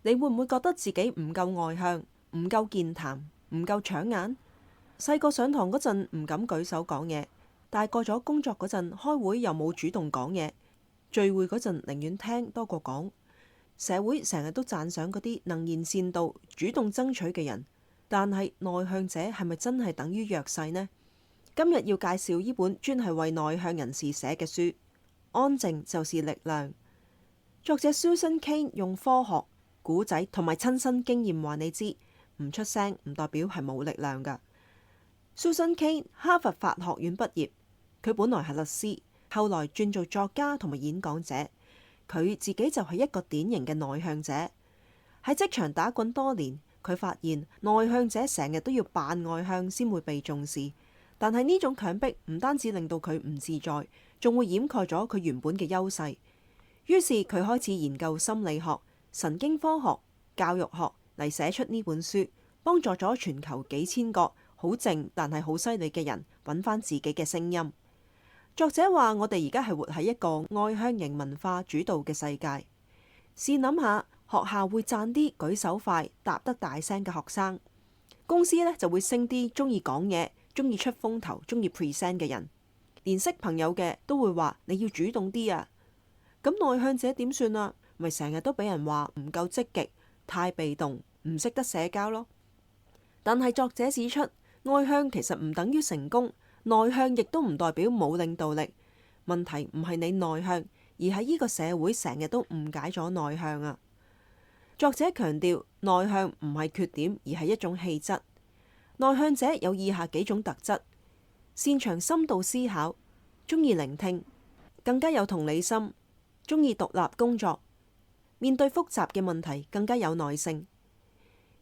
你會唔會覺得自己唔夠外向，唔夠健談，唔夠搶眼？細個上堂嗰陣唔敢舉手講嘢，大個咗工作嗰陣開會又冇主動講嘢，聚會嗰陣寧願聽多過講。社會成日都讚賞嗰啲能言善道、主動爭取嘅人，但係內向者係咪真係等於弱勢呢？今日要介紹呢本專係為內向人士寫嘅書《安靜就是力量》。作者 Susan Cain 用科學、古仔同埋親身經驗話你知，唔出聲唔代表係冇力量㗎。Susan Cain 哈佛法學院畢業，佢本來係律師，後來轉做作家同埋演講者。佢自己就係一個典型嘅內向者。喺職場打滾多年，佢發現內向者成日都要扮外向先會被重視，但係呢種強迫唔單止令到佢唔自在，仲會掩蓋咗佢原本嘅優勢。於是佢開始研究心理學、神經科學、教育學嚟寫出呢本書，幫助咗全球幾千個好靜但係好犀利嘅人揾翻自己嘅聲音。作者話：我哋而家係活喺一個外向型文化主導嘅世界。試諗下，學校會讚啲舉手快、答得大聲嘅學生，公司呢就會升啲中意講嘢、中意出風頭、中意 present 嘅人，連識朋友嘅都會話你要主動啲啊。咁內向者點算啊？咪成日都俾人話唔夠積極、太被動、唔識得社交咯。但係作者指出，外向其實唔等於成功。內向亦都唔代表冇領導力，問題唔係你內向，而係呢個社會成日都誤解咗內向啊。作者強調，內向唔係缺點，而係一種氣質。內向者有以下幾種特質：擅長深度思考，中意聆聽，更加有同理心，中意獨立工作，面對複雜嘅問題更加有耐性。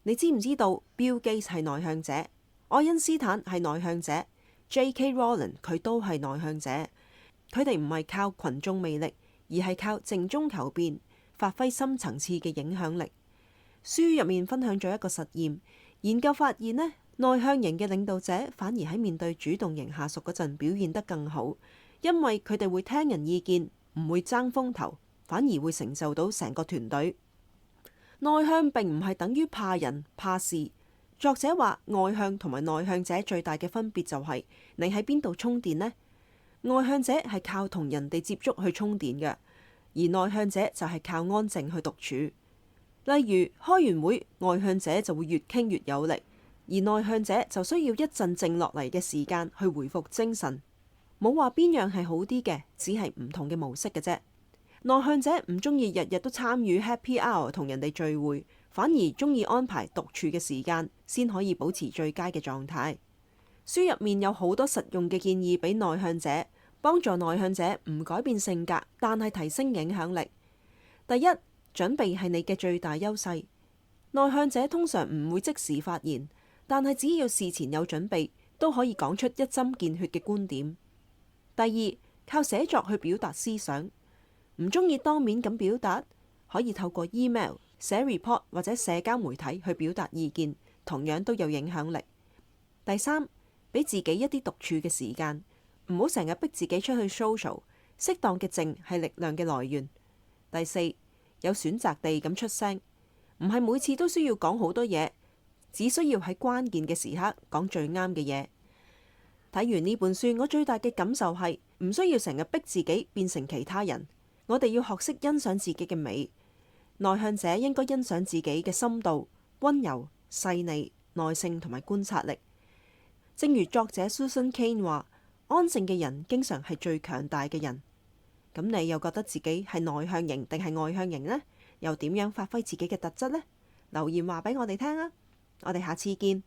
你知唔知道 Bill Gates 係內向者，愛因斯坦係內向者，J.K. Rowling 佢都係內向者。佢哋唔係靠群眾魅力，而係靠靜中求變，發揮深層次嘅影響力。書入面分享咗一個實驗，研究發現呢，內向型嘅領導者反而喺面對主動型下屬嗰陣表現得更好，因為佢哋會聽人意見，唔會爭風頭，反而會成就到成個團隊。內向並唔係等於怕人怕事。作者話，外向同埋內向者最大嘅分別就係你喺邊度充電呢？外向者係靠同人哋接觸去充電嘅，而內向者就係靠安靜去獨處。例如開完會，外向者就會越傾越有力，而內向者就需要一陣靜落嚟嘅時間去回復精神。冇話邊樣係好啲嘅，只係唔同嘅模式嘅啫。內向者唔中意日日都參與 Happy Hour 同人哋聚會，反而中意安排獨處嘅時間，先可以保持最佳嘅狀態。書入面有好多實用嘅建議俾內向者，幫助內向者唔改變性格，但係提升影響力。第一，準備係你嘅最大優勢。內向者通常唔會即時發言，但係只要事前有準備，都可以講出一針見血嘅觀點。第二，靠寫作去表達思想。唔中意當面咁表達，可以透過 email、寫 report 或者社交媒體去表達意見，同樣都有影響力。第三，俾自己一啲獨處嘅時間，唔好成日逼自己出去 social， 適當嘅靜係力量嘅來源。第四，有選擇地咁出聲，唔係每次都需要講好多嘢，只需要喺關鍵嘅時刻講最啱嘅嘢。睇完呢本書，我最大嘅感受係唔需要成日逼自己變成其他人。我哋要學識欣賞自己嘅美。內向者應該欣賞自己嘅深度、溫柔、細膩、耐性同埋觀察力。正如作者 Susan Cain 話，安靜嘅人經常係最強大嘅人。咁你又覺得自己係內向型定係外向型呢？又點樣發揮自己嘅特質呢？留言話俾我哋聽啊！我哋下次見。